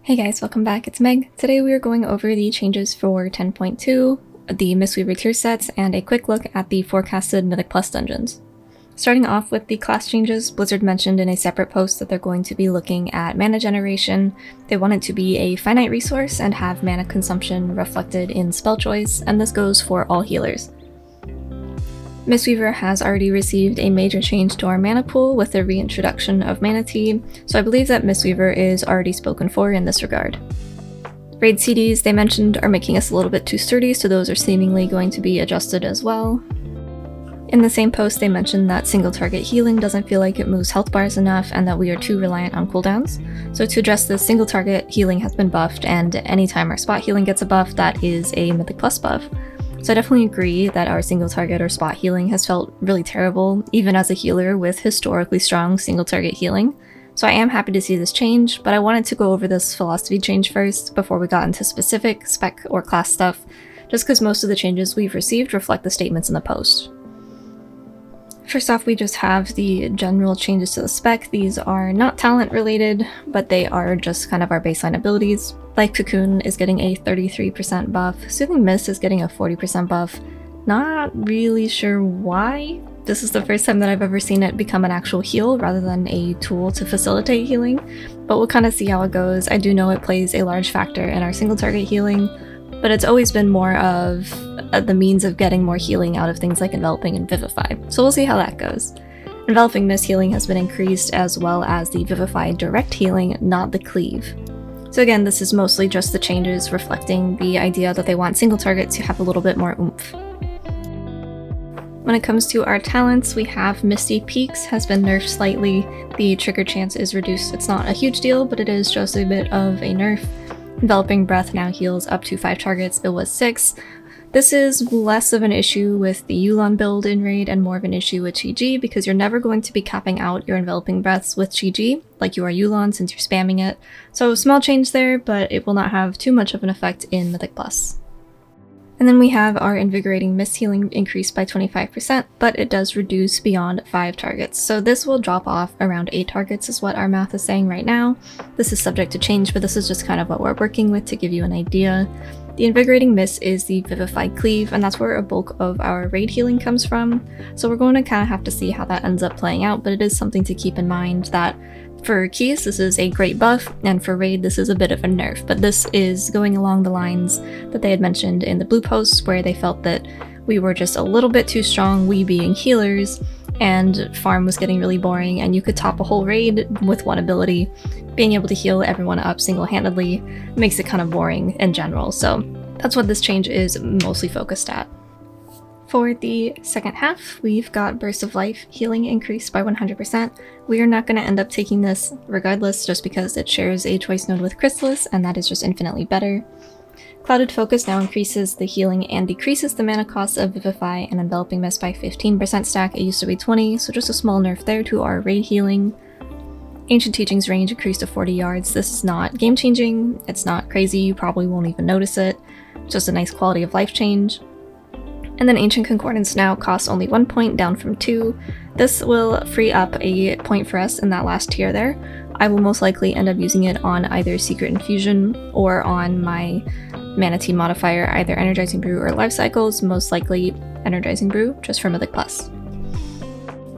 Hey guys, welcome back, it's Meg. Today we are going over the changes for 10.2, the Mistweaver tier sets, and a quick look at the forecasted Mythic Plus dungeons. Starting off with the class changes, Blizzard mentioned in a separate post that they're going to be looking at mana generation. They want it to be a finite resource and have mana consumption reflected in spell choice, and this goes for all healers. Mistweaver has already received a major change to our mana pool with the reintroduction of Mana Tea, so I believe that Mistweaver is already spoken for in this regard. Raid CDs, they mentioned, are making us a little bit too sturdy, so those are seemingly going to be adjusted as well. In the same post, they mentioned that single target healing doesn't feel like it moves health bars enough and that we are too reliant on cooldowns. So to address this, single target healing has been buffed, and anytime our spot healing gets a buff, that is a Mythic Plus buff. So I definitely agree that our single target or spot healing has felt really terrible, even as a healer with historically strong single target healing. So I am happy to see this change, but I wanted to go over this philosophy change first before we got into specific spec or class stuff, just because most of the changes we've received reflect the statements in the post. First off, we just have the general changes to the spec. These are not talent related, but they are just kind of our baseline abilities. Like Cocoon is getting a 33% buff, Soothing Mist is getting a 40% buff. Not really sure why. This is the first time that I've ever seen it become an actual heal rather than a tool to facilitate healing, but we'll kind of see how it goes. I do know it plays a large factor in our single target healing, but it's always been more of the means of getting more healing out of things like Enveloping and Vivify, so we'll see how that goes. Enveloping Mist healing has been increased, as well as the Vivify direct healing, not the cleave. So again, this is mostly just the changes reflecting the idea that they want single target to have a little bit more oomph. When it comes to our talents, we have Misty Peaks has been nerfed slightly. The trigger chance is reduced. It's not a huge deal, but it is just a bit of a nerf. Enveloping Breath now heals up to 5 targets, it was 6. This is less of an issue with the Yu'lon build in Raid and more of an issue with Chi-Ji, because you're never going to be capping out your Enveloping Breaths with Chi-Ji, like you are Yu'lon since you're spamming it. So small change there, but it will not have too much of an effect in Mythic Plus. And then we have our Invigorating Mist healing increased by 25%, but it does reduce beyond 5 targets. So this will drop off around 8 targets is what our math is saying right now. This is subject to change, but this is just kind of what we're working with to give you an idea. The Invigorating Mist is the Vivified Cleave, and that's where a bulk of our raid healing comes from. So we're going to kind of have to see how that ends up playing out, but it is something to keep in mind that for keys, this is a great buff, and for raid, this is a bit of a nerf, but this is going along the lines that they had mentioned in the blue posts, where they felt that we were just a little bit too strong, we being healers, and farm was getting really boring, and you could top a whole raid with one ability. Being able to heal everyone up single-handedly makes it kind of boring in general, so that's what this change is mostly focused at. For the second half, we've got Burst of Life healing increased by 100%. We are not going to end up taking this regardless, just because it shares a choice node with Chrysalis, and that is just infinitely better. Clouded Focus now increases the healing and decreases the mana cost of Vivify and Enveloping Mist by 15% stack. It used to be 20, so just a small nerf there to our raid healing. Ancient Teachings range increased to 40 yards. This is not game-changing, it's not crazy, you probably won't even notice it. Just a nice quality of life change. And then Ancient Concordance now costs only 1 point, down from 2. This will free up a point for us in that last tier there. I will most likely end up using it on either Secret Infusion or on my Mana Tea modifier, either Energizing Brew or Life Cycles, most likely Energizing Brew, just for Mythic Plus.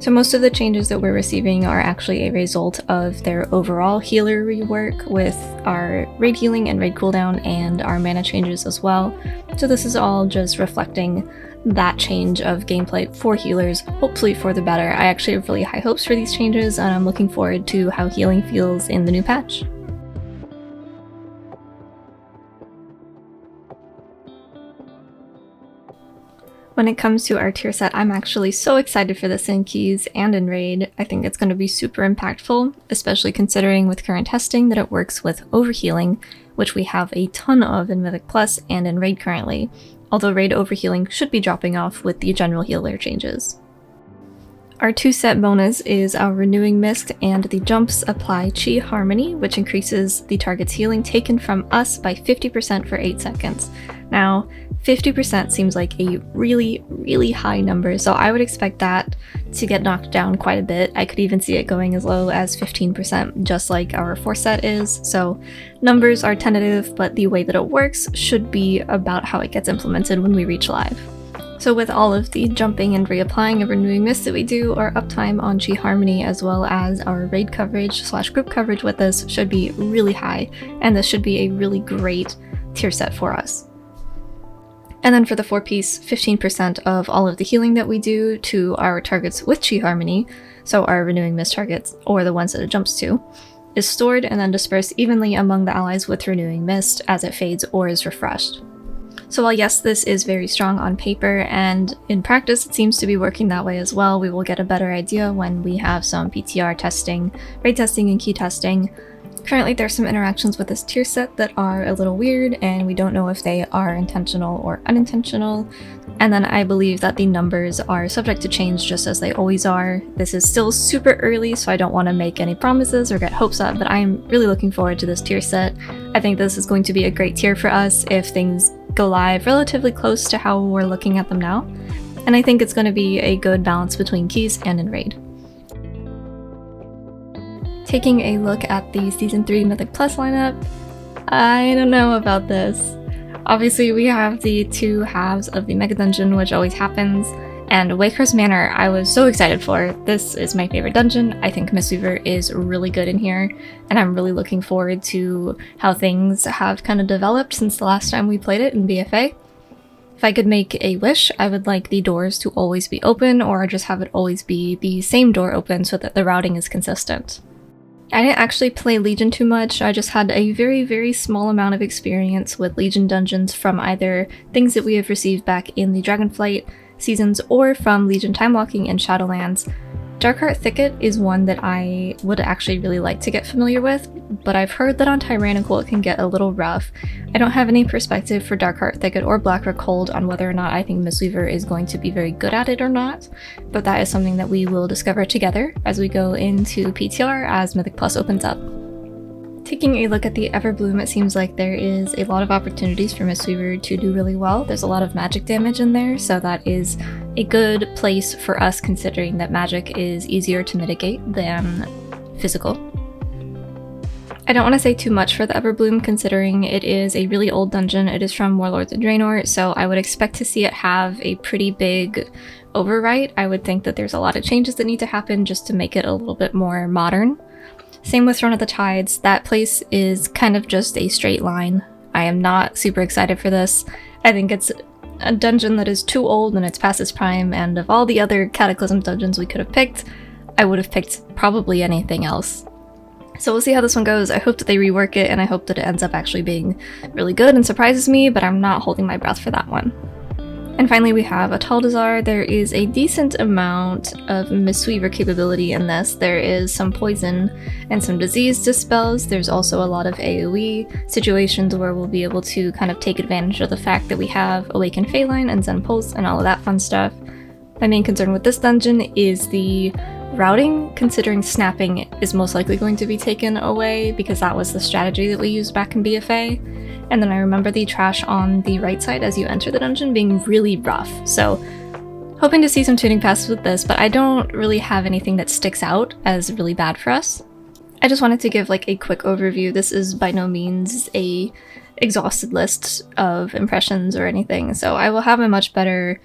So most of the changes that we're receiving are actually a result of their overall healer rework with our raid healing and raid cooldown and our mana changes as well. So this is all just reflecting that change of gameplay for healers, hopefully for the better. I actually have really high hopes for these changes, and I'm looking forward to how healing feels in the new patch. When it comes to our tier set, I'm actually so excited for this in Keys and in Raid. I think it's going to be super impactful, especially considering with current testing that it works with overhealing, which we have a ton of in Mythic Plus and in Raid currently, although Raid overhealing should be dropping off with the general healer changes. Our 2-set bonus is our Renewing Mist and the jumps apply Chi Harmony, which increases the target's healing taken from us by 50% for 8 seconds. Now, 50% seems like a really, really high number, so I would expect that to get knocked down quite a bit. I could even see it going as low as 15%, just like our 4 set is. So numbers are tentative, but the way that it works should be about how it gets implemented when we reach live. So with all of the jumping and reapplying of renewing mist that we do, our uptime on Chi Harmony as well as our raid coverage / group coverage with this should be really high, and this should be a really great tier set for us. And then for the 4-piece, 15% of all of the healing that we do to our targets with Chi Harmony, so our renewing mist targets, or the ones that it jumps to, is stored and then dispersed evenly among the allies with renewing mist as it fades or is refreshed. So while yes, this is very strong on paper, and in practice it seems to be working that way as well, we will get a better idea when we have some PTR testing, raid testing, and key testing. Currently there's some interactions with this tier set that are a little weird, and we don't know if they are intentional or unintentional. And then I believe that the numbers are subject to change just as they always are. This is still super early, so I don't want to make any promises or get hopes up, but I'm really looking forward to this tier set. I think this is going to be a great tier for us if things go live relatively close to how we're looking at them now. And I think it's going to be a good balance between keys and in raid. Taking a look at the Season 3 Mythic Plus lineup, I don't know about this. Obviously we have the 2 halves of the Mega Dungeon, which always happens, and Wakehurst Manor I was so excited for. This is my favorite dungeon. I think Mistweaver is really good in here, and I'm really looking forward to how things have kind of developed since the last time we played it in BFA. If I could make a wish, I would like the doors to always be open, or just have it always be the same door open so that the routing is consistent. I didn't actually play Legion too much. I just had a very, very small amount of experience with Legion dungeons from either things that we have received back in the Dragonflight seasons or from Legion Time Walking and Shadowlands. Darkheart Thicket is one that I would actually really like to get familiar with, but I've heard that on Tyrannical it can get a little rough. I don't have any perspective for Darkheart Thicket or Blackrock Hold on whether or not I think Mistweaver is going to be very good at it or not, but that is something that we will discover together as we go into PTR as Mythic Plus opens up. Taking a look at the Everbloom, it seems like there is a lot of opportunities for Mistweaver to do really well. There's a lot of magic damage in there, so that is a good place for us considering that magic is easier to mitigate than physical. I don't want to say too much for the Everbloom considering it is a really old dungeon. It is from Warlords of Draenor, so I would expect to see it have a pretty big overwrite. I would think that there's a lot of changes that need to happen just to make it a little bit more modern. Same with Throne of the Tides. That place is kind of just a straight line. I am not super excited for this. I think it's a dungeon that is too old and it's past its prime, and of all the other Cataclysm dungeons we could have picked, I would have picked probably anything else. So we'll see how this one goes. I hope that they rework it, and I hope that it ends up actually being really good and surprises me, but I'm not holding my breath for that one. And finally we have a Taldazar. There is a decent amount of Mistweaver capability in this. There is some poison and some disease dispels. There's also a lot of AoE situations where we'll be able to kind of take advantage of the fact that we have Awakened Phaeline and Zen Pulse and all of that fun stuff. My main concern with this dungeon is the routing, considering snapping is most likely going to be taken away because that was the strategy that we used back in BFA. And then I remember the trash on the right side as you enter the dungeon being really rough. So hoping to see some tuning passes with this, but I don't really have anything that sticks out as really bad for us. I just wanted to give like a quick overview. This is by no means a exhausted list of impressions or anything, so I will have a much better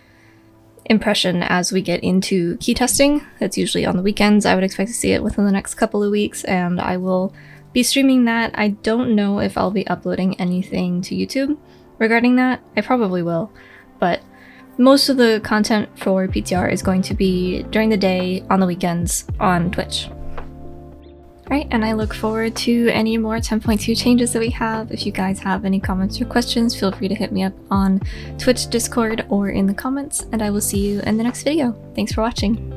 impression as we get into key testing. That's usually on the weekends. I would expect to see it within the next couple of weeks, and I will be streaming that. I don't know if I'll be uploading anything to YouTube regarding that. I probably will, but most of the content for PTR is going to be during the day, on the weekends, on Twitch. Alright, and I look forward to any more 10.2 changes that we have. If you guys have any comments or questions, feel free to hit me up on Twitch, Discord, or in the comments, and I will see you in the next video. Thanks for watching.